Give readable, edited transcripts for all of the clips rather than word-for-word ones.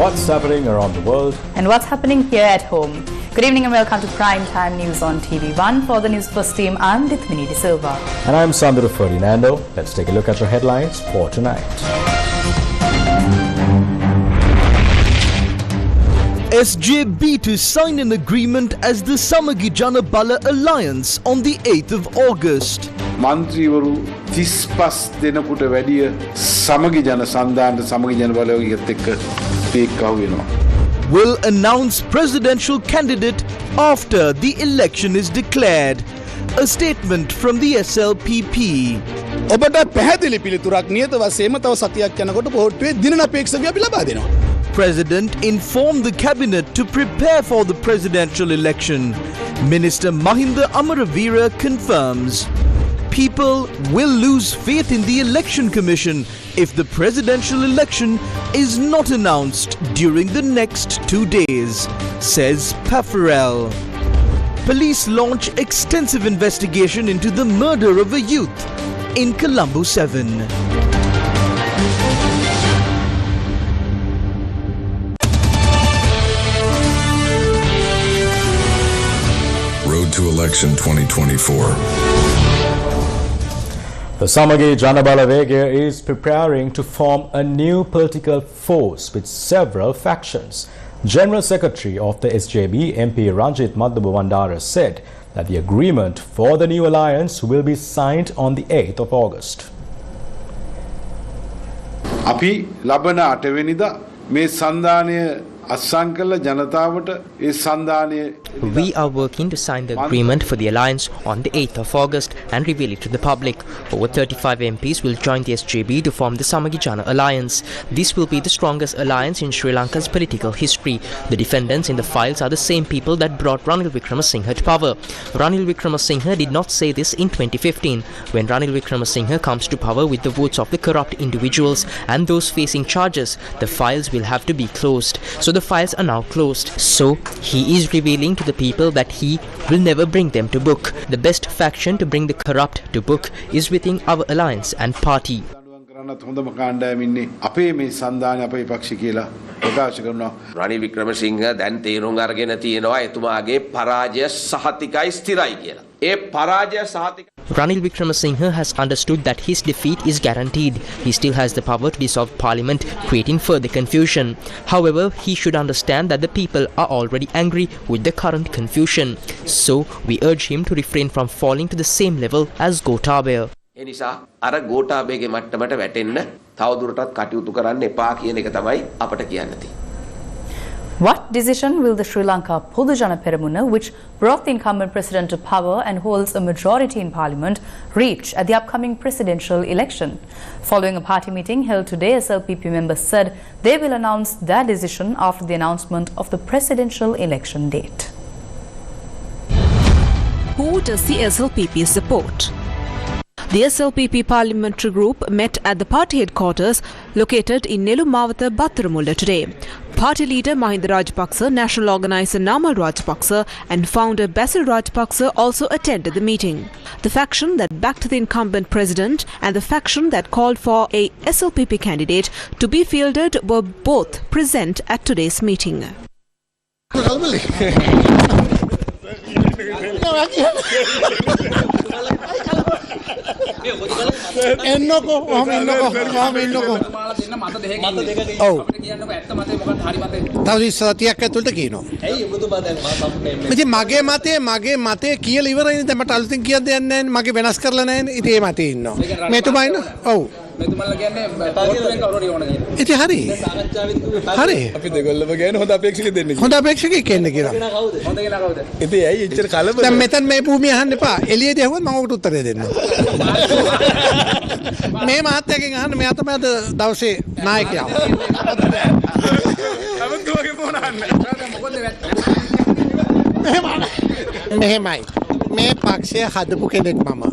what's happening around the world and what's happening here at home. Good evening and welcome to Prime Time News on TV1. For the Newsfirst team, I'm Dithmini De Silva. And I'm Sandra Ferdinando. Let's take a look at your headlines for tonight. SJB to sign an agreement as the Samagi Jana Bala Alliance on the 8th of August. මන්ත්‍රීවරු 35 දෙනෙකුට වැඩිය සමගි ජන සන්ධානට සමගි ජන බලවේගයත් එක්ක ඒකව වෙනවා. Will announce presidential candidate after the election is declared. A statement from the SLPP. ඔබට පැහැදිලි පිළිතුරක් නියත වශයෙන්ම තව සතියක් යනකොට පොහොට්ටුවේ දිනන අපේක්ෂකව අපි ලබා දෙනවා. President informed the cabinet to prepare for the presidential election. Minister Mahinda Amaravira confirms. People will lose faith in the election commission if the presidential election is not announced during the next 2 days, says Paffarel. Police launch extensive investigation into the murder of a youth in Colombo 7. Road to Election 2024. The Samagi Jana Balawege is preparing to form a new political force with several factions. General Secretary of the SJB, MP Ranjit Madhubandara, said that the agreement for the new alliance will be signed on the 8th of August. අපි ලබන 8 වෙනිදා මේ සන්ධානය අසංකල ජනතාවට ඒ සන්ධානයේ We are working to sign the agreement for the alliance on the 8th of August and reveal it to the public. Over 35 MPs will join the SJB to form the Samagi Jana Alliance. This will be the strongest alliance in Sri Lanka's political history. The defendants in the files are the same people that brought Ranil Wickremesinghe to power. Ranil Wickremesinghe did not say this in 2015. When Ranil Wickremesinghe comes to power with the votes of the corrupt individuals and those facing charges, the files will have to be closed. So the files are now closed. So he is revealing to the people that he will never bring them to book. The best faction to bring the corrupt to book is within our alliance and party. හොඳම කාණ්ඩායම ඉන්නේ අපේ මේ සන්ධානය අපේ පක්ෂ කියලා ප්‍රකාශ කරනවා. රනිල් වික්‍රමසිංහ දැන් තීරුම් අරගෙන තියෙනවා එතුමාගේ පරාජය සහතිකයි ස්ථිරයි කියලා. ඒ පරාජය සහතික Ranil Wickremesinghe has understood that his defeat is guaranteed. He still has the power to dissolve parliament, creating further confusion. However, he should understand that the people are already angry with the current confusion. So, we urge him to refrain from falling to the same level as Gotabaya. ඒ නිසා අර ගෝඨාභයගේ මට්ටමට වැටෙන්න තවදුරටත් කටයුතු කරන්න එපා කියන එක තමයි අපට කියන්න තියෙන්නේ. What decision will the Sri Lanka Podujana Peramuna, which brought the incumbent president to power and holds a majority in parliament, reach at the upcoming presidential election? Following a party meeting held today, SLPP members said they will announce their decision after the announcement of the presidential election date. Who does the SLPP support? The SLPP parliamentary group met at the party headquarters located in Nelumawatha, Battaramulla today. Party leader Mahinda Rajapaksa, national organizer Namal Rajapaksa and founder Basil Rajapaksa also attended the meeting. The faction that backed the incumbent president and the faction that called for a SLPP candidate to be fielded were both present at today's meeting. එන්නකෝ ඔහම ඉන්නකෝ ඔහම ඉන්නකෝ ඔව් තව සතියක් ඇතුළත කියනවා ඉතින් මගේ මතේ කියලා ඉවරයිනේ දැන් මට අලුතින් කියන්න දෙයක් නැහැ මගේ වෙනස් කරලා නැහැ ඉතින් ඒ මතේ ඉන්නවා මෙතුමා ඉන්න ඔව් මෙතුමාලා කියන්නේ පොට්ටුවෙන් කවුරුරි ඕන කියලා ඉතින් හරි අපි දෙගොල්ලම කියන්නේ හොඳ අපේක්ෂකෙක් දෙන්න කියලා හොඳ අපේක්ෂකෙක් එන්න කියලා කවුද හොඳ කියලා කවුද ඉතින් ඇයි එච්චර කලබල දැන් මෙතන මේ භූමිය අහන්න එපා එළියේදී අහුවොත් මම ඔකට උත්තරය දෙන්නම් මේ මහත්තයාගෙන් අහන්න මෙයා තමයි අද දවසේ නායකයා මෙහෙමයි මේ පක්ෂය හදපු කෙනෙක් මම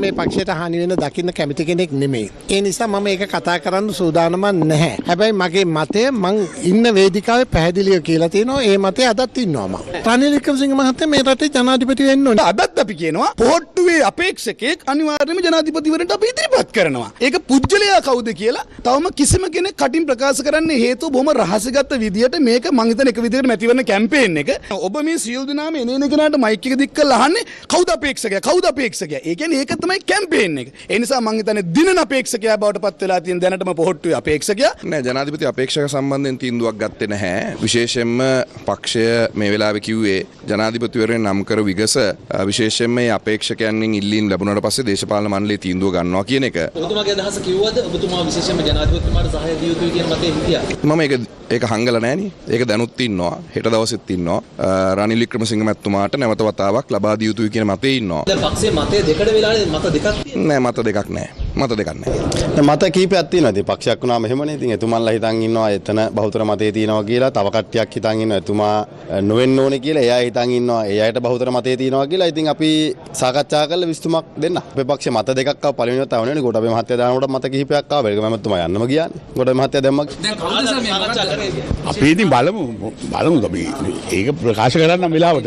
මේ පක්ෂයට හානි වෙන දකින්න කැමති කෙනෙක් නෙමෙයි. ඒ නිසා මම ඒක කතා කරන්න සූදානම නැහැ. හැබැයි මගේ මතය මං ඉන්න වේදිකාවේ පැහැදිලිව කියලා තියෙනවා. ඒ මතය අදත් ඉන්නවා මම. රනිල් වික්‍රමසිංහ මහත්තයා මේ රටේ ජනාධිපති වෙන්න ඕනේ. අදත් අපි කියනවා පොහොට්ටුවේ අපේක්ෂකෙක් අනිවාර්යයෙන්ම ජනාධිපතිවරණට අපි ඉදිරිපත් කරනවා. ඒක පුජ්‍යලයා කවුද කියලා තවම කිසිම කෙනෙක් කටින් ප්‍රකාශ කරන්න හේතුව බොහොම රහසිගත විදියට මේක මං හිතන එක විදියට මැතිවරණ කැම්පේන් එක. ඔබ මේ සියලු දෙනාම එනේන කෙනාට මයික් එක දික් කරලා අහන්නේ කවුද අපේක්ෂකයා? කවුද අපේක්ෂකයා? ඒ කියන්නේ ඒක තමයි කැම්පේන් එක. ඒ නිසා මං හිතන්නේ දිනන අපේක්ෂකයා බවට පත් වෙලා තියෙන දැනටම පොහොට්ටුවේ අපේක්ෂකයා. නෑ ජනාධිපති අපේක්ෂක සම්බන්ධයෙන් තීන්දුවක් ගත්තේ නැහැ. විශේෂයෙන්ම පක්ෂය මේ වෙලාවේ කිව්වේ ජනාධිපතිවරයා නම් කර විගස විශේෂයෙන්ම මේ අපේක්ෂකයන්ගෙන් ඉල්ලීම් ලැබුණාට පස්සේ දේශපාලන මණ්ඩලයේ තීන්දුව ගන්නවා කියන එක. ඔබතුමාගේ අදහස කිව්වද? ඔබතුමා විශේෂයෙන්ම ජනාධිපතිතුමාට සහාය දිය යුතුයි කියන මතේ හිටියා. මම ඒක හංගලා නෑනේ. ඒක දැනුත් ඉන්නවා. හෙට දවසෙත් ඉන්නවා. රනිල් වික්‍රමසිංහ මැතිතුමාට නැවත වතාවක් ලබා දිය යුතුයි කියන මතේ ඉන්නවා. දැන් පක්ෂයේ මතය දෙකඩ වෙලානේ මත දෙකක් තියෙනවා. නෑ මත දෙකක් නෑ. මත දෙකක් නෑ. මත කීපයක් තියෙනවා. ඉතින් පක්ෂයක් වුණාම එහෙමනේ. ඉතින් එතුමන්ලා හිතන් ඉන්නවා එතන බහුතර මතේ තියෙනවා කියලා. තව කට්ටියක් හිතන් ඉන්නවා එතුමා නොවෙන්න ඕනේ කියලා. එයා හිතන් ඉන්නවා ඒ අයට බහුතර මතේ තියෙනවා කියලා. ඉතින් අපි සාකච්ඡා කරලා විස්තුමක් දෙන්න. අපේ පක්ෂේ මත දෙකක් ආව පළවෙනි වතාව නෙවෙයි. ගොඩබේ මහත්තයා දානකොට මත කිහිපයක් ආවා. ඒක මමතුමා යන්නම ගියානේ. ගොඩබේ මහත්තයා දැම්මා. දැන් කවුද සර් මේ සාකච්ඡා කරන්නේ? අපි ඉතින් බලමු අපි ඒක ප්‍රකාශ කරන්න වෙලාවට.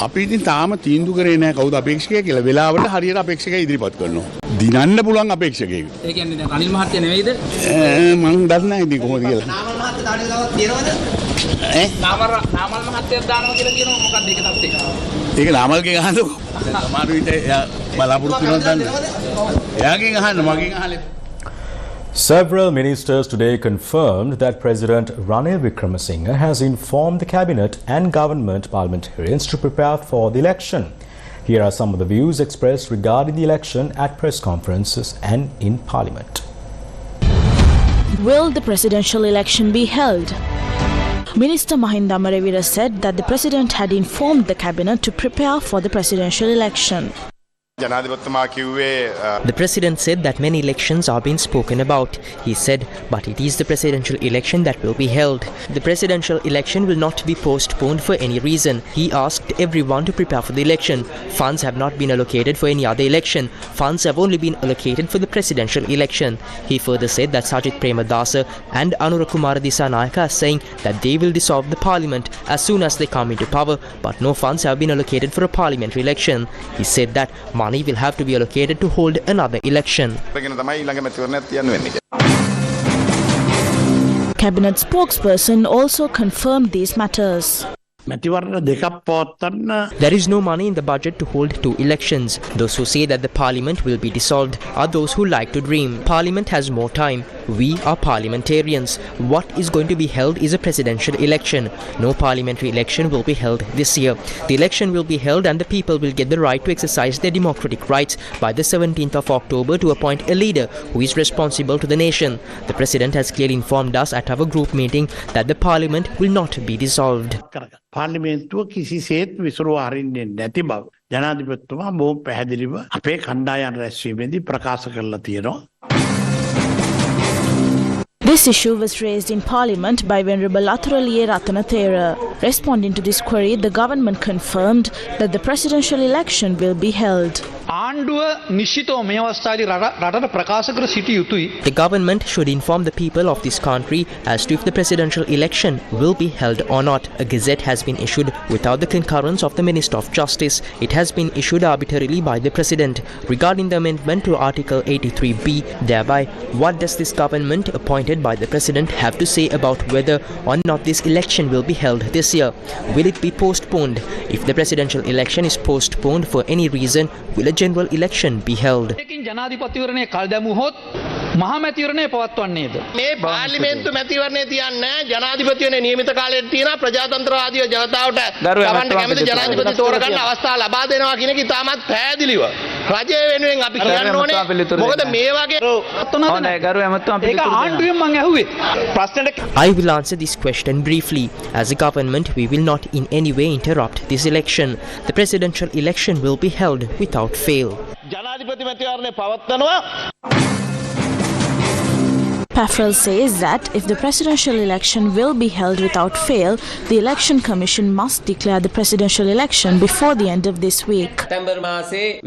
අපි ඉතින් තාම තීන්දුව කරේ නැහැ කවුද අපේක්ෂකයා කියලා. වෙලාවට හරියට අපේක්ෂකයා ඉදිරිපත් කරනවා. දිනන්න පුළුවන් අපේක්ෂකයෙක්. ඒ කියන්නේ දැන් රනිල් මහත්තයා නෙවෙයිද? මම දන්නේ නැහැ ඉතින් කොහොමද කියලා. නාමල් මහත්තයා දාන දවස් තියෙනවද? නාමල් මහත්තයා දානවා කියලා කියනවා මොකක්ද ඒක තත්ත්වය? ඒක නාමල්ගෙන් අහන්නකො. සමහර විට එයා බලාපොරොත්තු වෙනවා දන්නේ. එයාගෙන් අහන්න මගෙන් අහලා. Several ministers today confirmed that President Ranil Wickremesinghe has informed the cabinet and government parliamentarians to prepare for the election. Here are some of the views expressed regarding the election at press conferences and in parliament. Will the presidential election be held? Minister Mahinda Amaravira said that the president had informed the cabinet to prepare for the presidential election. The president said that many elections are being spoken about. He said, but it is the presidential election that will be held. The presidential election will not be postponed for any reason. He asked everyone to prepare for the election. Funds have not been allocated for any other election. Funds have only been allocated for the presidential election. He further said that Sajith Premadasa and Anurakumara Dissanayaka are saying that they will dissolve the parliament as soon as they come into power, but no funds have been allocated for a parliamentary election. He said that money will have to be allocated to hold another election. Cabinet spokesperson also confirmed these matters. There is no money in the budget to hold two elections. Those who say that the parliament will be dissolved are those who like to dream. Parliament has more time. We are parliamentarians. What is going to be held is a presidential election. No parliamentary election will be held this year. The election will be held and the people will get the right to exercise their democratic rights by the 17th of October to appoint a leader who is responsible to the nation. The president has clearly informed us at our group meeting that the parliament will not be dissolved. පාර්ලිමේන්තුව කිසිසේත් විසුරුව හරින්නේ නැති බව ජනාධිපතිතුමා බොහොම පැහැදිලිව අපේ කණ්ඩායම් රැස්වීමේදී ප්‍රකාශ කරලා තියෙනවා. This issue was raised in Parliament by Venerable Athuraliye Ratanathera. Responding to this query, the government confirmed that the presidential election will be held. The government should inform the people of this country as to if the presidential election will be held or not. A gazette has been issued without the concurrence of the Minister of Justice. It has been issued arbitrarily by the President. Regarding the amendment to Article 83B, thereby, what does this government appointed by the President have to say about whether or not this election will be held this year? Will it be postponed? If the presidential election is postponed for any reason, will a general election be held? මේ පාර්ලිමේන්තු මැතිවරණය තියන්නේ ජනාධිපතිවරණේ නියමිත කාලයට තියෙනවා ප්‍රජාතන්ත්‍රවාදීව ජනතාවට තමන්ට කැමති ජනාධිපති තෝරගන්න අවස්ථාව ලබා දෙනවා කියන එක ඉතාමත් පැහැදිලිව රජය වෙනුවෙන් අපි කියන්න ඕනේ මොකද මේ වගේ ඒක ආණ්ඩුවෙන් මම ඇහුවේ ප්‍රශ්නෙට I will answer this question briefly. As a government, we will not in any way interrupt this election. The presidential election will be held without fail. ජනාධිපති මැතිවරණය පවත්වනවා Paffrell says that if the presidential election will be held without fail, the Election Commission must declare the presidential election before the end of this week. Saturday,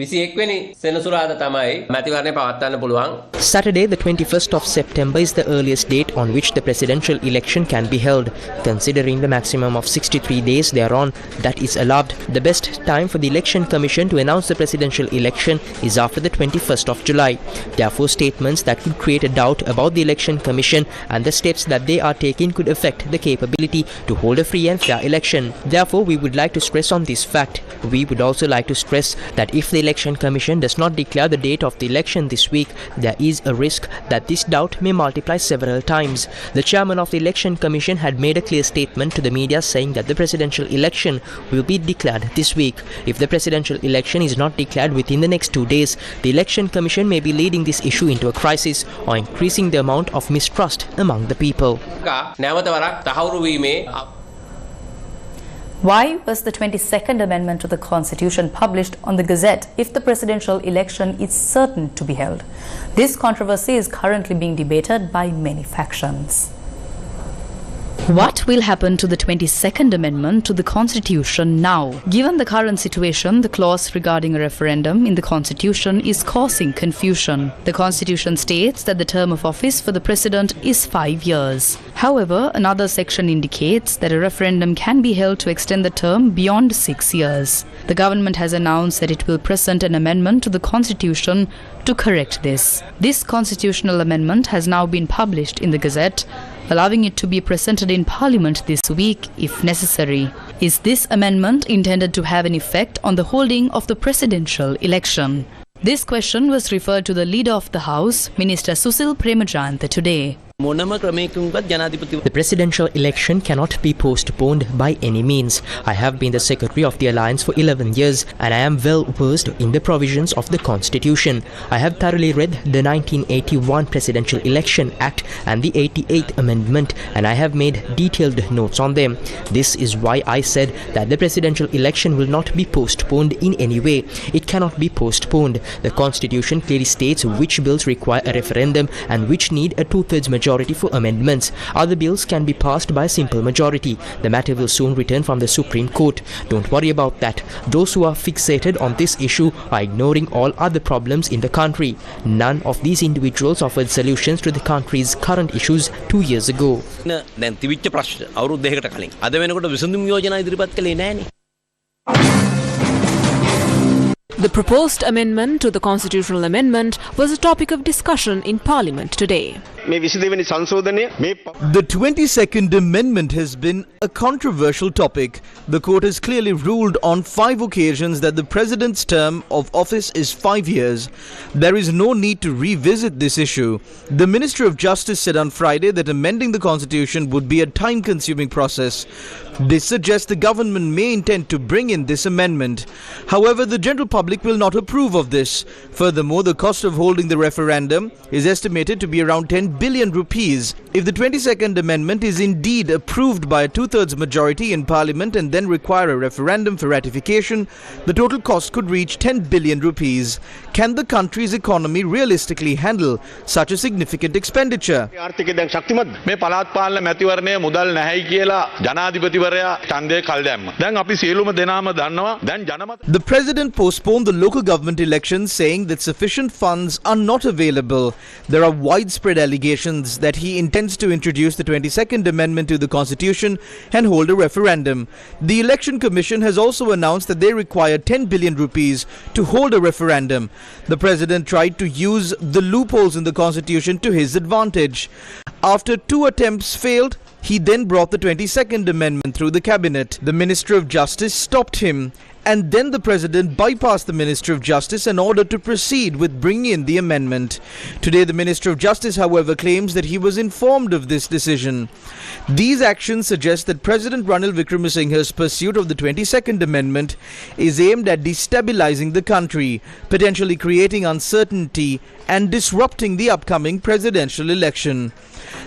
the 21st of September is the earliest date on which the presidential election can be held. Considering the maximum of 63 days thereon that is allowed, the best time for the Election Commission to announce the presidential election is after the 21st of July. Therefore, statements that could create a doubt about the Election Commission and the steps that they are taking could affect the capability to hold a free and fair election. Therefore, we would like to stress on this fact. We would also like to stress that if the Election Commission does not declare the date of the election this week, there is a risk that this doubt may multiply several times. The chairman of the Election Commission had made a clear statement to the media saying that the presidential election will be declared this week. If the presidential election is not declared within the next 2 days, the Election Commission may be leading this issue into a crisis or increasing the amount of mistrust among the people. Why was the 22nd Amendment to the Constitution published on the Gazette if the presidential election is certain to be held? This controversy is currently being debated by many factions. What will happen to the 22nd Amendment to the Constitution now? Given the current situation, the clause regarding a referendum in the Constitution is causing confusion. The Constitution states that the term of office for the President is 5 years. However, another section indicates that a referendum can be held to extend the term beyond 6 years. The government has announced that it will present an amendment to the Constitution to correct this. This constitutional amendment has now been published in the Gazette, allowing it to be presented in Parliament this week if necessary. Is this amendment intended to have an effect on the holding of the presidential election? This question was referred to the Leader of the House, Minister Susil Premajayantha, today. The presidential election cannot be postponed by any means. I have been the Secretary of the Alliance for 11 years and I am well versed in the provisions of the Constitution. I have thoroughly read the 1981 Presidential Election Act and the 88th Amendment and I have made detailed notes on them. This is why I said that the presidential election will not be postponed in any way. It cannot be postponed. The Constitution clearly states which bills require a referendum and which need a two-thirds majority for amendments. Other bills can be passed by a simple majority. The matter will soon return from the Supreme Court. Don't worry about that. Those who are fixated on this issue are ignoring all other problems in the country. None of these individuals offered solutions to the country's current issues 2 years ago. The proposed amendment to the constitutional amendment was a topic of discussion in Parliament today. The 22nd Amendment has been a controversial topic. The court has clearly ruled on 5 occasions that the President's term of office is 5 years. There is no need to revisit this issue. The Minister of Justice said on Friday that amending the Constitution would be a time-consuming process. This suggests the government may intend to bring in this amendment. However, the general public will not approve of this. Furthermore, the cost of holding the referendum is estimated to be around 10 billion rupees. If the 22nd Amendment is indeed approved by a two-thirds majority in Parliament and then require a referendum for ratification, the total cost could reach 10 billion rupees. Can the country's economy realistically handle such a significant expenditure? The President postponed the local government elections, saying that sufficient funds are not available. There are widespread allegations that he intends to introduce the 22nd Amendment to the Constitution and hold a referendum. The Election Commission has also announced that they require 10 billion rupees to hold a referendum. The President tried to use the loopholes in the Constitution to his advantage. After 2 attempts failed, he then brought the 22nd Amendment through the cabinet. The Minister of Justice stopped him, and then the President bypassed the Minister of Justice in order to proceed with bringing in the amendment. Today, the Minister of Justice, however, claims that he was informed of this decision. These actions suggest that President Ranil Wickremesinghe's pursuit of the 22nd Amendment is aimed at destabilizing the country, potentially creating uncertainty and disrupting the upcoming presidential election.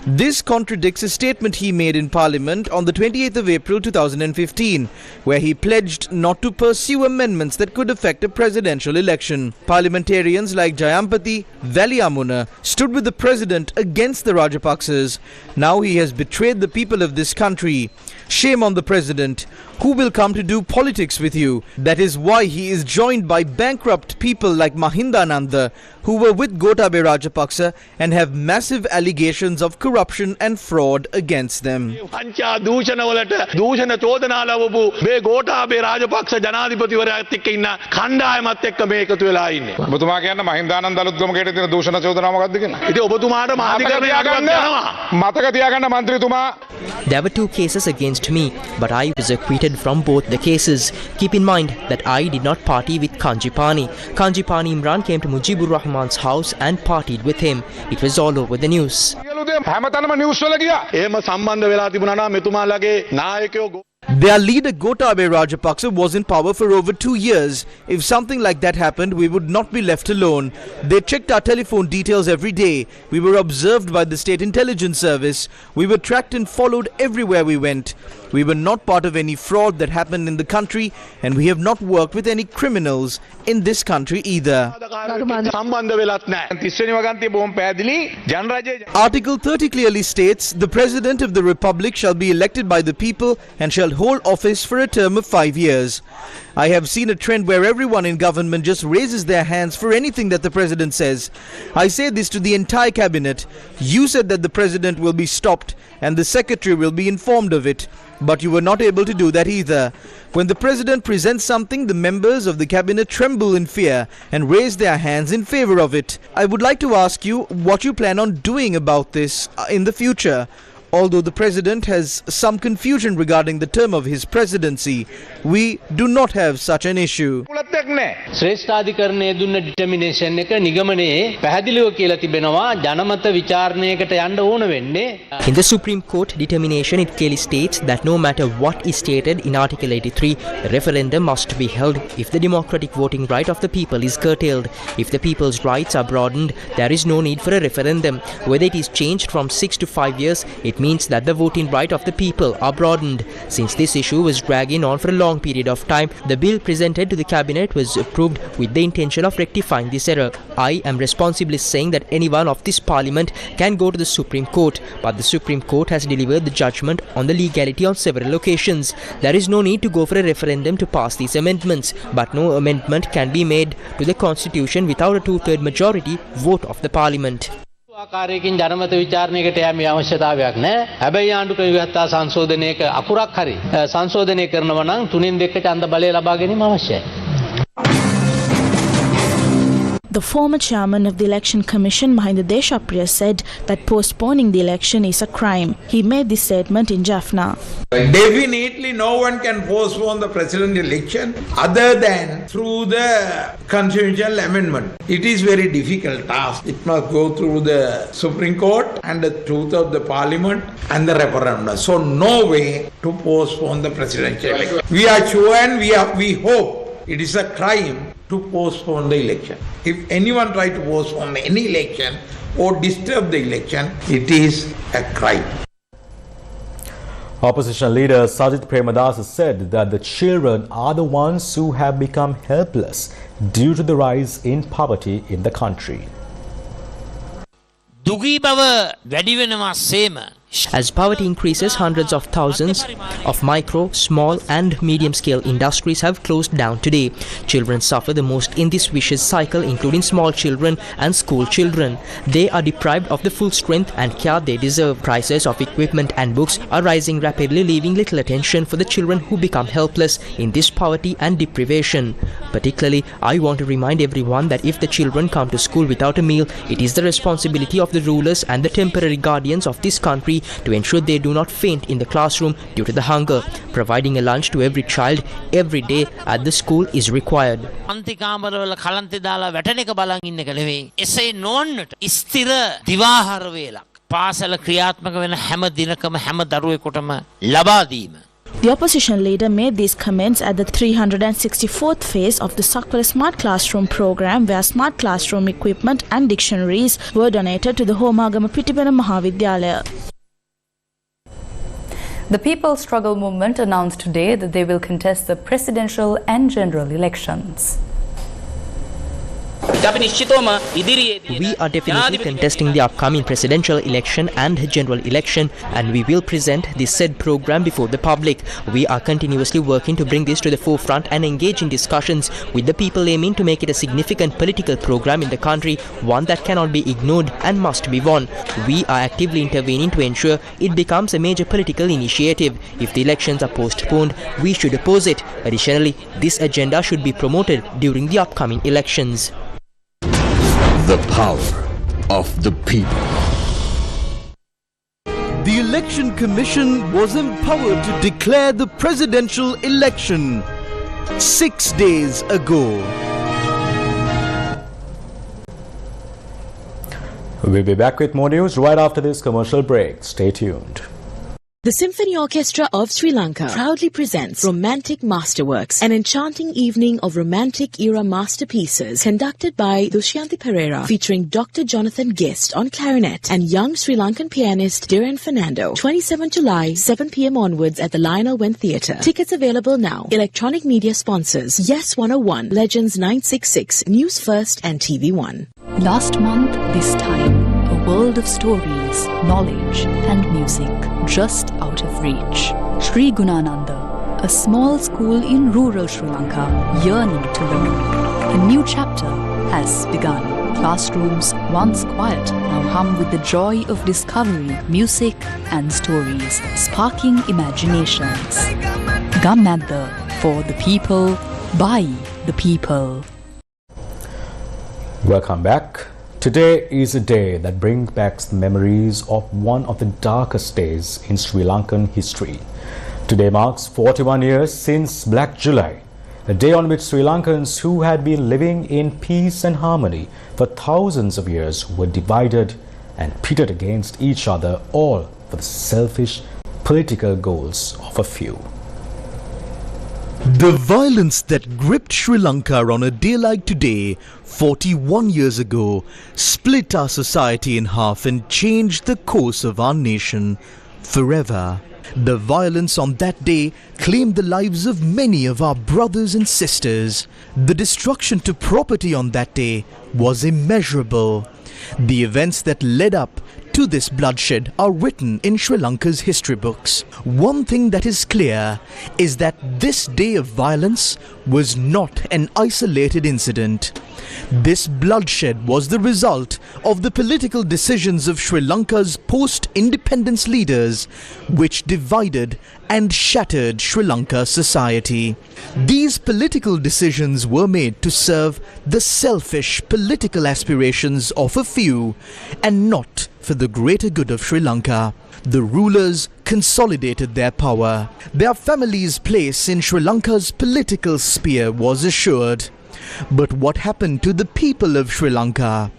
This contradicts a statement he made in Parliament on the 28th of April 2015, where he pledged not to pursue amendments that could affect a presidential election. Parliamentarians like Jayampati Valiamuna stood with the president against the Rajapaksas. Now he has betrayed the people of this country. Shame on the president. Who will come to do politics with you? That is why he is joined by bankrupt people like Mahindananda, who were with Gotabaya Rajapaksa and have massive allegations of corruption and fraud against them. There were 2 cases against me, but I was acquitted from both the cases. Keep in mind that I did not party with Kanjipani. Kanjipani Imran came to Mujibur Rahman's house and partied with him. It was all over the news. Their leader Gotabaya Rajapaksa was in power for over 2 years. If something like that happened, we would not be left alone. They checked our telephone details every day. We were observed by the State Intelligence Service. We were tracked and followed everywhere we went. We were not part of any fraud that happened in the country, and we have not worked with any criminals in this country either. Article 30 clearly states, the President of the Republic shall be elected by the people and shall hold office for a term of 5 years. I have seen a trend where everyone in government just raises their hands for anything that the President says. I say this to the entire cabinet. You said that the President will be stopped and the Secretary will be informed of it. But you were not able to do that either. When the President presents something, the members of the cabinet tremble in fear and raise their hands in favor of it. I would like to ask you what you plan on doing about this in the future. Although the President has some confusion regarding the term of his presidency, we do not have such an issue. ශ්‍රේෂ්ඨාධිකරණයේ දුන්න ඩිටර්මිනේෂන් එක නිගමනයේ පැහැදිලිව කියලා තිබෙනවා ජනමත විචාරණයකට යන්න ඕන වෙන්නේ. In the Supreme Court determination, it clearly states that no matter what is stated in Article 83, a referendum must be held if the democratic voting right of the people is curtailed. If the people's rights are broadened, there is no need for a referendum. Whether it is changed from 6 to 5 years, it means that the voting right of the people are broadened. Since this issue was dragging on for a long period of time, the bill presented to the cabinet was approved with the intention of rectifying this error. I am responsibly saying that anyone of this parliament can go to the Supreme Court, but the Supreme Court has delivered the judgment on the legality on several occasions. There is no need to go for a referendum to pass these amendments, but no amendment can be made to the constitution without a 2/3 majority vote of the parliament. ආකාරයකින් ජනමත විචාරණයකට යෑමේ අවශ්‍යතාවයක් නැහැ. හැබැයි ආණ්ඩුක්‍රම ව්‍යවස්ථා සංශෝධනයක අකුරක් හරි සංශෝධනය කරනවා නම් 3න් 2ක ඡන්ද බලය ලබා ගැනීම අවශ්‍යයි. The former chairman of the Election Commission, Mahinda Deshapriya, said that postponing the election is a crime. He made this statement in Jaffna. Definitely no one can postpone the president election other than through the constitutional amendment. It is very difficult task. It must go through the Supreme Court and the truth of the parliament and the referendum. So no way to postpone the presidential election. We are sure and we hope it is a crime to postpone the election. If anyone tries to postpone any election or disturb the election, it is a crime. Opposition leader Sajith Premadasa said that the children are the ones who have become helpless due to the rise in poverty in the country. දුගී බව වැඩි වෙනවා සේම. As poverty increases, hundreds of thousands of micro, small and medium-scale industries have closed down today. Children suffer the most in this vicious cycle, including small children and school children. They are deprived of the full strength and care they deserve. Prices of equipment and books are rising rapidly, leaving little attention for the children who become helpless in this poverty and deprivation. Particularly, I want to remind everyone that if the children come to school without a meal, it is the responsibility of the rulers and the temporary guardians of this country to ensure they do not faint in the classroom due to the hunger. Providing a lunch to every child every day at the school is required. අන්තිකාමරවල කලන්තේ දාලා වැටෙන එක බලන් ඉන්න එක නෙවෙයි. එසේ නොවන්නට ස්ථිර දිවාහාර වේලක් පාසල ක්‍රියාත්මක වෙන හැම දිනකම හැම දරුවෙකුටම ලබා දීම. The opposition leader made these comments at the 364th phase of the Sakwala Smart Classroom program, where smart classroom equipment and dictionaries were donated to the Homagama Pitibena Mahavidyalaya. The People's Struggle Movement announced today that they will contest the presidential and general elections. We are definitely contesting the upcoming presidential election and general election, and we will present this said program before the public. We are continuously working to bring this to the forefront and engage in discussions with the people, aiming to make it a significant political program in the country, one that cannot be ignored and must be won. We are actively intervening to ensure it becomes a major political initiative. If the elections are postponed, we should oppose it. Additionally, this agenda should be promoted during the upcoming elections. The power of the people. The Election Commission was empowered to declare the presidential election 6 days ago. We'll be back with more news right after this commercial break. Stay tuned. The Symphony Orchestra of Sri Lanka proudly presents Romantic Masterworks, an enchanting evening of romantic-era masterpieces conducted by Dusyanthi Pereira, featuring Dr. Jonathan Guest on clarinet and young Sri Lankan pianist Dhiren Fernando. 27 July, 7 p.m. onwards at the Lionel Wen Theatre. Tickets available now. Electronic media sponsors: Yes 101, Legends 966, Newsfirst and TV1. Last month, this time, a world of stories, knowledge and music just out of reach. Sri Gunananda, a small school in rural Sri Lanka, yearning to learn. A new chapter has begun. Classrooms, once quiet, now hum with the joy of discovery, music and stories, sparking imaginations. Gamadda, for the people, by the people. Welcome back. Today is a day that brings back the memories of one of the darkest days in Sri Lankan history. Today marks 41 years since Black July, a day on which Sri Lankans who had been living in peace and harmony for thousands of years were divided and pitted against each other, all for the selfish political goals of a few. The violence that gripped Sri Lanka on a day like today, 41 years ago, split our society in half and changed the course of our nation forever. The violence on that day claimed the lives of many of our brothers and sisters. The destruction to property on that day was immeasurable. The events that led up to this bloodshed are written in Sri Lanka's history books. One thing that is clear is that this day of violence was not an isolated incident. This bloodshed was the result of the political decisions of Sri Lanka's post-independence leaders, which divided and shattered Sri Lanka society. These political decisions were made to serve the selfish political aspirations of a few and not for the greater good of Sri Lanka. The rulers consolidated their power. Their families' place in Sri Lanka's political sphere was assured. But what happened to the people of Sri Lanka?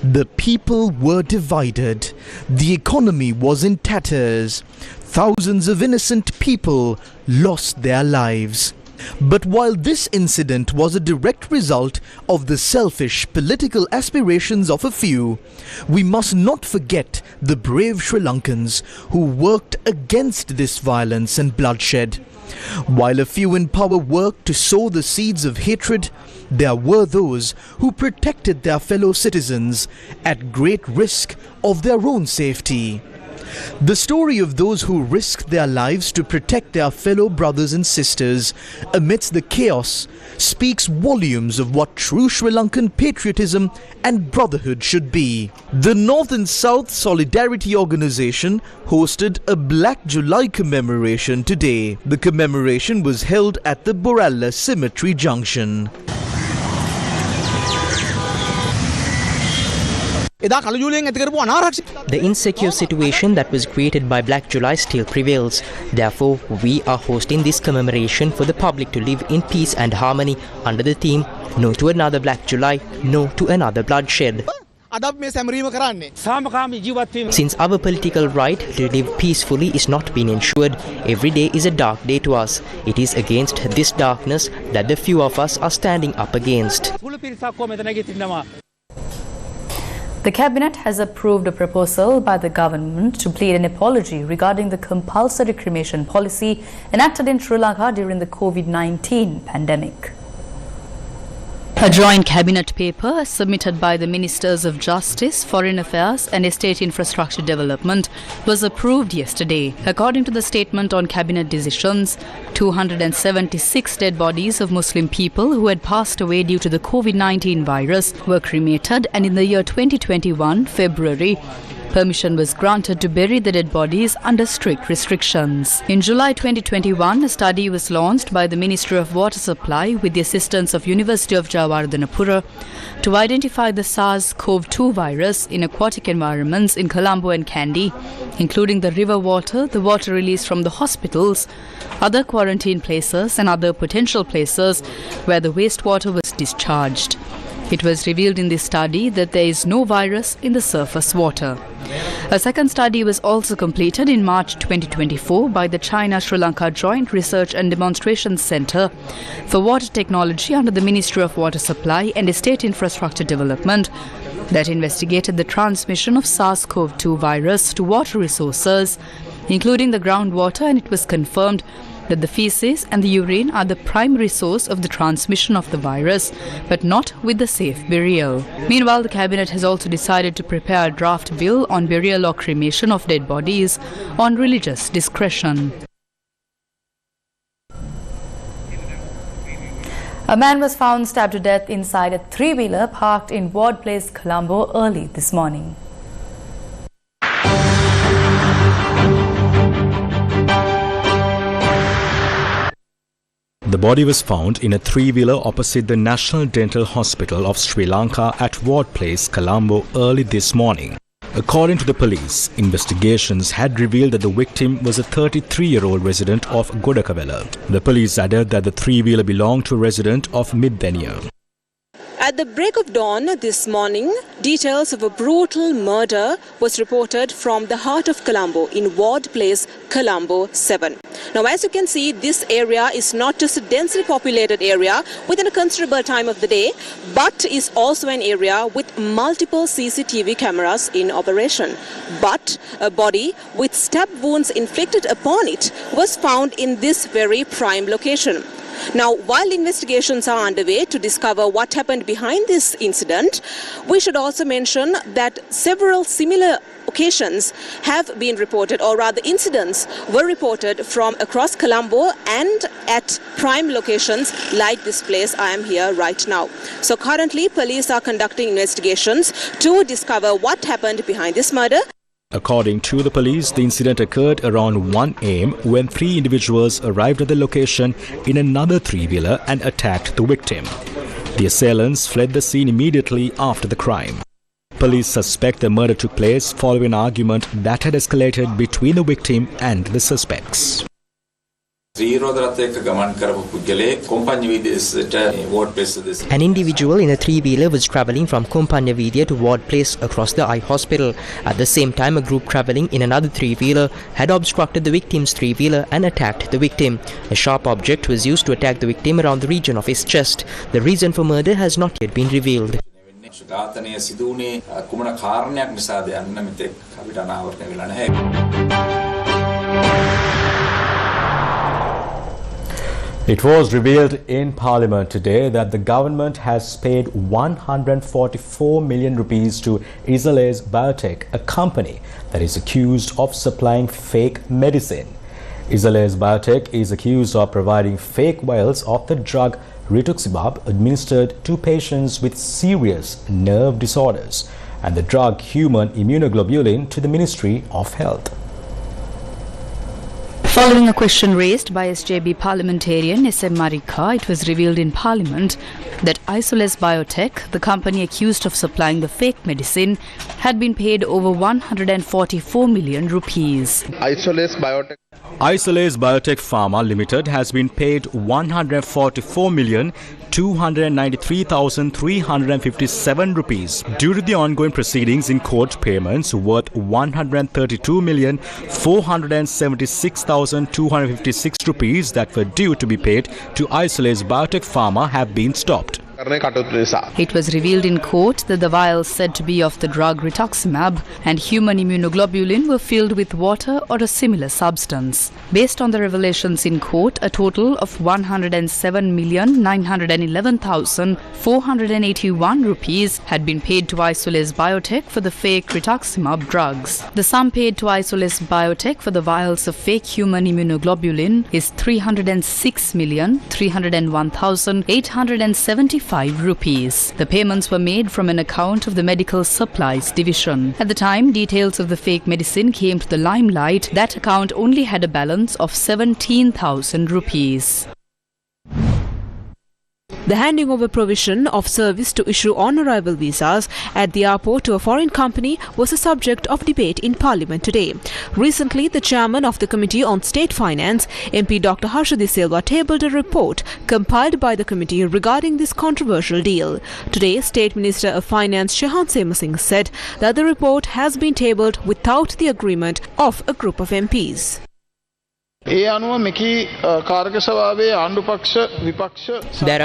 The people were divided. The economy was in tatters. Thousands of innocent people lost their lives. But while this incident was a direct result of the selfish political aspirations of a few, we must not forget the brave Sri Lankans who worked against this violence and bloodshed. While a few in power worked to sow the seeds of hatred, there were those who protected their fellow citizens at great risk of their own safety. The story of those who risked their lives to protect their fellow brothers and sisters amidst the chaos speaks volumes of what true Sri Lankan patriotism and brotherhood should be. The North and South Solidarity Organization hosted a Black July commemoration today. The commemoration was held at the Boralla Cemetery Junction. The insecure situation that was created by Black July still prevails. Therefore, we are hosting this commemoration for the public to live in peace and harmony under the theme, No to another Black July, no to another bloodshed. Since our political right to live peacefully is not being ensured, every day is a dark day to us. It is against this darkness that the few of us are standing up against. The Cabinet has approved a proposal by the government to plead an apology regarding the compulsory cremation policy enacted in Sri Lanka during the COVID-19 pandemic. A joint cabinet paper submitted by the Ministers of Justice, Foreign Affairs and Estate Infrastructure Development was approved yesterday. According to the statement on cabinet decisions, 276 dead bodies of Muslim people who had passed away due to the COVID-19 virus were cremated, and in the year 2021, February, permission was granted to bury the dead bodies under strict restrictions. In July 2021, a study was launched by the Ministry of Water Supply with the assistance of University of Jawaharlal to identify the SARS-CoV-2 virus in aquatic environments in Colombo and Kandy, including the river water, the water released from the hospitals, other quarantine places and other potential places where the wastewater was discharged. It was revealed in this study that there is no virus in the surface water. A second study was also completed in March 2024 by the China-Sri Lanka Joint Research and Demonstration Centre for Water Technology under the Ministry of Water Supply and Estate Infrastructure Development that investigated the transmission of SARS-CoV-2 virus to water resources, including the groundwater, and it was confirmed that the feces and the urine are the primary source of the transmission of the virus, but not with the safe burial. Meanwhile, the Cabinet has also decided to prepare a draft bill on burial or cremation of dead bodies on religious discretion. A man was found stabbed to death inside a three-wheeler parked in Ward Place, Colombo early this morning. The body was found in a three-wheeler opposite the National Dental Hospital of Sri Lanka at Ward Place, Colombo early this morning. According to the police, investigations had revealed that the victim was a 33-year-old resident of Godakavela. The police added that the three-wheeler belonged to a resident of Middania. At the break of dawn this morning, details of a brutal murder was reported from the heart of Colombo in Ward Place, Colombo 7. Now, as you can see, this area is not just a densely populated area within a considerable time of the day, but is also an area with multiple CCTV cameras in operation. But a body with stab wounds inflicted upon it was found in this very prime location. Now, while investigations are underway to discover what happened behind this incident, we should also mention that several similar occasions have been reported, or rather incidents were reported from across Colombo and at prime locations like this place I am here right now. So currently, police are conducting investigations to discover what happened behind this murder. According to the police, the incident occurred around 1 a.m. when three individuals arrived at the location in another three-wheeler and attacked the victim. The assailants fled the scene immediately after the crime. Police suspect the murder took place following an argument that had escalated between the victim and the suspects. An individual in a three-wheeler was travelling from Kompanya to Ward Place across the eye hospital. At the same time, a group travelling in another three-wheeler had obstructed the victim's three-wheeler and attacked the victim. A sharp object was used to attack the victim around the region of his chest. The reason for murder has not yet been revealed. It was revealed in Parliament today that the government has paid 144 million rupees to Sirasa Biotech, a company that is accused of supplying fake medicine. Sirasa Biotech is accused of providing fake vials of the drug rituximab administered to patients with serious nerve disorders and the drug human immunoglobulin to the Ministry of Health. Following a question raised by SJB parliamentarian SM Marika, it was revealed in Parliament that Sirasa Biotech, the company accused of supplying the fake medicine, had been paid over 144 million rupees. Sirasa Biotech Isole's Biotech Pharma Limited has been paid 144,293,357 rupees due to the ongoing proceedings in court. Payments worth 132,476,256 rupees that were due to be paid to Isole's Biotech Pharma have been stopped. It was revealed in court that the vials said to be of the drug rituximab and human immunoglobulin were filled with water or a similar substance. Based on the revelations in court, a total of 107,911,481 rupees had been paid to Isole's Biotech for the fake rituximab drugs. The sum paid to Isole's Biotech for the vials of fake human immunoglobulin is 306,301,875 rupees. The payments were made from an account of the Medical Supplies Division. At the time details of the fake medicine came to the limelight, that account only had a balance of 17,000 rupees. The handing over provision of service to issue on-arrival visas at the airport to a foreign company was a subject of debate in Parliament today. Recently, the chairman of the Committee on State Finance, MP Dr. Harsha De Silva, tabled a report compiled by the committee regarding this controversial deal. Today, State Minister of Finance Shahan Sema Singh said that the report has been tabled without the agreement of a group of MPs. There are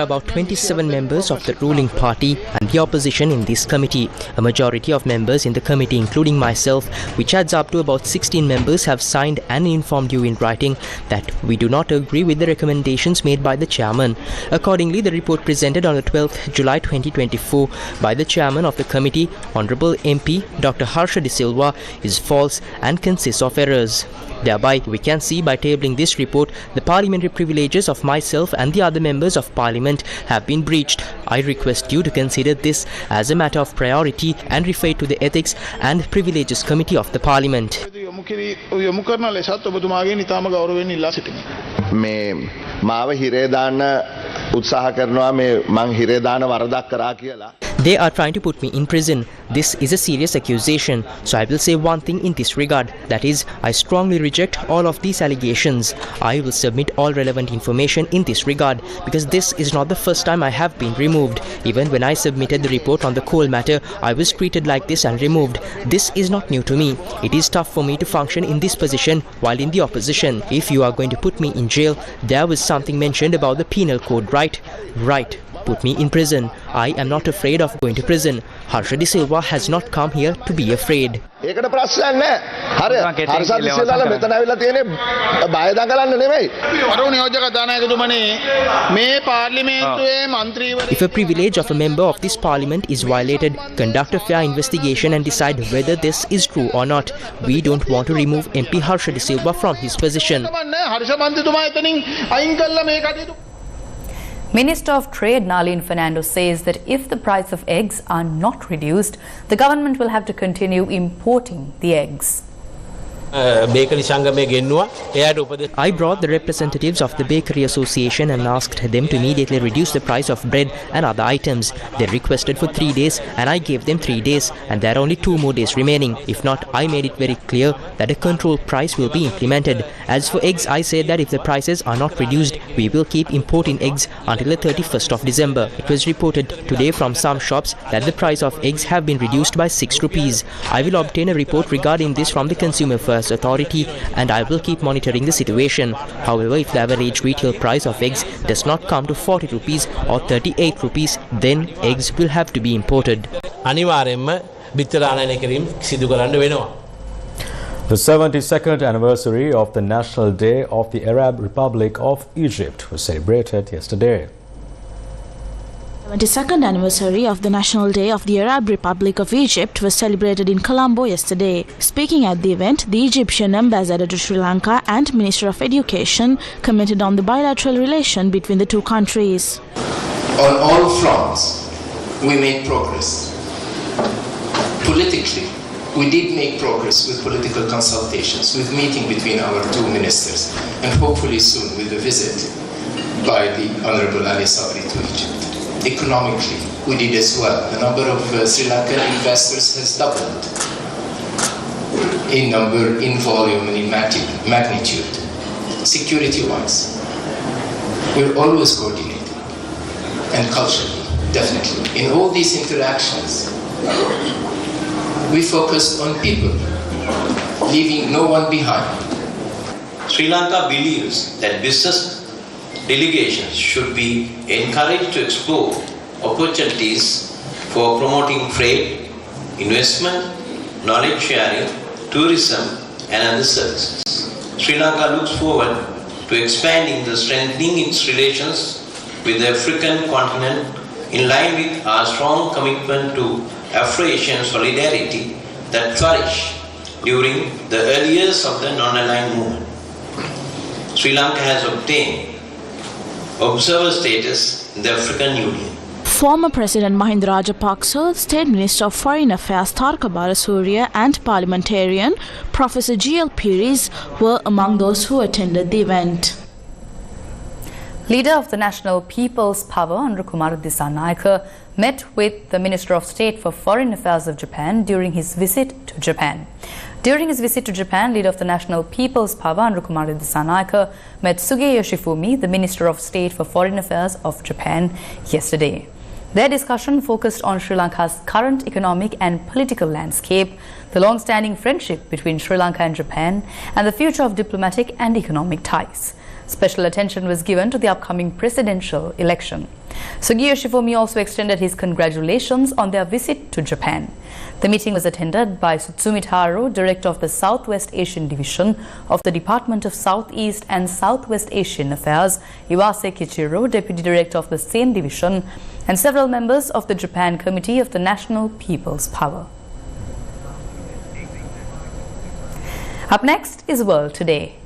about 27 members of the ruling party and the opposition in this committee. A majority of members in the committee, including myself, which adds up to about 16 members, have signed and informed you in writing that we do not agree with the recommendations made by the chairman. Accordingly, the report presented on the 12th July 2024 by the chairman of the committee, Honorable MP Dr. Harsha De Silva, is false and consists of errors. Thereby, we can see by tabling this report, the parliamentary privileges of myself and the other members of parliament have been breached. I request you to consider this as a matter of priority and refer it to the Ethics and Privileges Committee of the Parliament. They are trying to put me in prison. This is a serious accusation. So I will say one thing in this regard. That is, I strongly reject all of these allegations. I will submit all relevant information in this regard because this is not the first time I have been removed. Even when I submitted the report on the coal matter, I was treated like this and removed. This is not new to me. It is tough for me to function in this position while in the opposition. If you are going to put me in jail, there was something mentioned about the penal code, right? Right. Put me in prison. I am not afraid of going to prison. Harsha De Silva has not come here to be afraid. If a privilege of a member of this parliament is violated, conduct a fair investigation and decide whether this is true or not. We don't want to remove MP Harsha De Silva from his position. Minister of Trade Nalin Fernando says that if the price of eggs are not reduced, the government will have to continue importing the eggs. I brought the representatives of the Bakery Association and asked them to immediately reduce the price of bread and other items. They requested for 3 days and I gave them 3 days, and there are only 2 more days remaining. If not, I made it very clear that a controlled price will be implemented. As for eggs, I said that if the prices are not reduced, we will keep importing eggs until the 31st of December. It was reported today from some shops that the price of eggs have been reduced by 6 rupees. I will obtain a report regarding this from the Consumer First Authority and I will keep monitoring the situation. However, if the average retail price of eggs does not come to 40 rupees or 38 rupees, then eggs will have to be imported. The 72nd anniversary of the National Day of the Arab Republic of Egypt was celebrated yesterday. 72nd anniversary of the National Day of the Arab Republic of Egypt was celebrated in Colombo yesterday. Speaking at the event, the Egyptian ambassador to Sri Lanka and Minister of Education commented on the bilateral relation between the two countries. On all fronts, we made progress. Politically, we did make progress with political consultations, with meeting between our two ministers, and hopefully soon with a visit by the Honorable Ali Sabri to Egypt. Economically, we did as well. The number of Sri Lankan investors has doubled. in number, in volume, and in magnitude. Security-wise, we're always coordinated, and culturally, definitely. In all these interactions, we focused on people, leaving no one behind. Sri Lanka believes that business delegations should be encouraged to explore opportunities for promoting trade, investment, knowledge sharing, tourism, and other services. Sri Lanka looks forward to expanding and strengthening its relations with the African continent in line with our strong commitment to Afro-Asian solidarity that flourished during the early years of the non-aligned movement. Sri Lanka has obtained observer status in the African Union. Former President Mahinda Rajapaksa, State Minister of Foreign Affairs Tarka Balasuriya and parliamentarian Professor G.L. Pires were among those who attended the event. Leader of the National People's Power, Kumara Dissanayake, met with the Minister of State for Foreign Affairs of Japan during his visit to Japan. During his visit to Japan, leader of the National People's Power, Kumara Dissanayake, met Suge Yoshifumi, the Minister of State for Foreign Affairs of Japan, yesterday. Their discussion focused on Sri Lanka's current economic and political landscape, the long-standing friendship between Sri Lanka and Japan, and the future of diplomatic and economic ties. Special attention was given to the upcoming presidential election. Sugi Yoshifumi also extended his congratulations on their visit to Japan. The meeting was attended by Sutsumi Taro, Director of the Southwest Asian Division of the Department of Southeast and Southwest Asian Affairs, Iwase Kichiro, Deputy Director of the same division, and several members of the Japan Committee of the National People's Power. Up next is World Today.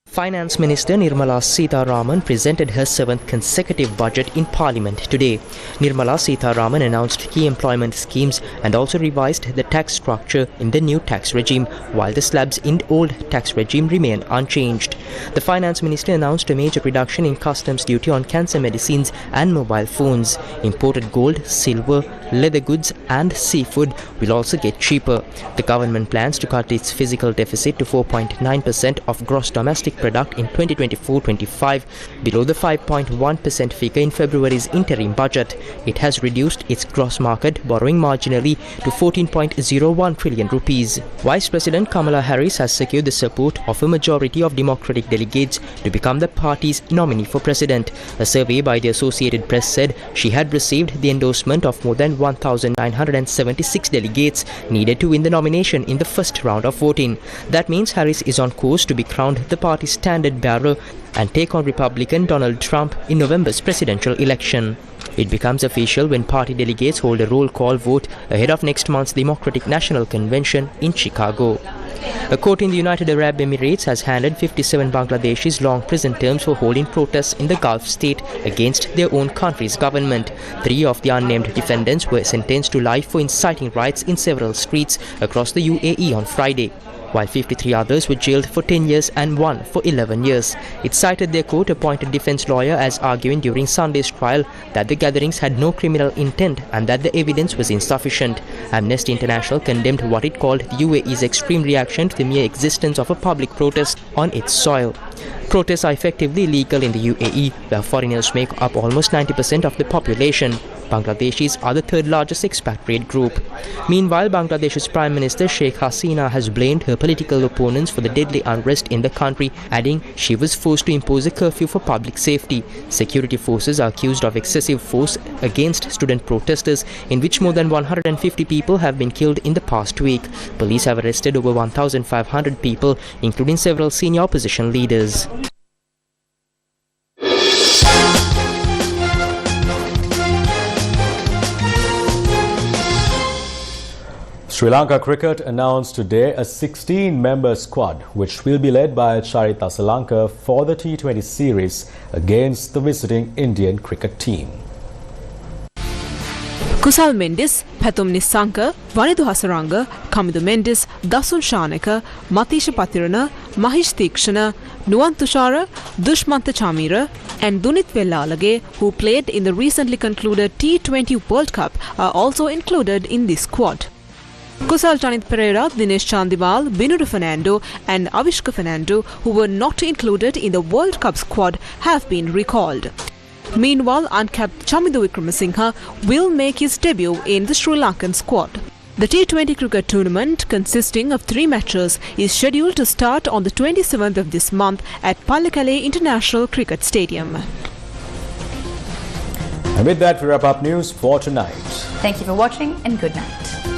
Finance Minister Nirmala Sitharaman presented her 7th consecutive budget in Parliament today. Nirmala Sitharaman announced key employment schemes and also revised the tax structure in the new tax regime, while the slabs in the old tax regime remain unchanged. The Finance Minister announced a major reduction in customs duty on cancer medicines and mobile phones. Imported gold, silver, leather goods and seafood will also get cheaper. The government plans to cut its fiscal deficit to 4.9% of gross domestic product in 2024-25, below the 5.1% figure in February's interim budget. It has reduced its gross market borrowing marginally to 14.01 trillion rupees. Vice President Kamala Harris has secured the support of a majority of Democratic delegates to become the party's nominee for president. A survey by the Associated Press said she had received the endorsement of more than 1,976 delegates needed to win the nomination in the first round of voting. That means Harris is on course to be crowned the party's standard bearer and take on Republican Donald Trump in November's presidential election. It becomes official when party delegates hold a roll call vote ahead of next month's Democratic National Convention in Chicago. A court in the United Arab Emirates has handed 57 Bangladeshis long prison terms for holding protests in the Gulf state against their own country's government. 3 of the unnamed defendants were sentenced to life for inciting riots in several streets across the UAE on Friday, while 53 others were jailed for 10 years and 1 for 11 years. It cited their court-appointed defense lawyer as arguing during Sunday's trial that the gatherings had no criminal intent and that the evidence was insufficient. Amnesty International condemned what it called the UAE's extreme reaction to the mere existence of a public protest on its soil. Protests are effectively illegal in the UAE, where foreigners make up almost 90% of the population. Bangladeshis are the third largest expatriate group. Meanwhile, Bangladesh's Prime Minister Sheikh Hasina has blamed her political opponents for the deadly unrest in the country, adding she was forced to impose a curfew for public safety. Security forces are accused of excessive force against student protesters, in which more than 150 people have been killed in the past week. Police have arrested over 1,500 people, including several senior opposition leaders. Sri Lanka Cricket announced today a 16-member squad which will be led by Charita Salanka for the T20 series against the visiting Indian cricket team. Kusal Mendis, Pathum Nisanka, Vanidu Hasaranga, Kamidu Mendis, Dasun Shanaka, Matisha Patirana, Mahish Tikshana, Nuwan Tushara, Dushmanta Chamira, and Dunith Vellalage, who played in the recently concluded T20 World Cup, are also included in this squad. Kusal Janith Pereira, Dinesh Chandimal, Binudu Fernando and Avishka Fernando, who were not included in the World Cup squad, have been recalled. Meanwhile, uncapped Chamindu Wickramasinghe will make his debut in the Sri Lankan squad. The T20 cricket tournament, consisting of 3 matches, is scheduled to start on the 27th of this month at Pallekele International Cricket Stadium. And with that, we wrap up news for tonight. Thank you for watching and good night.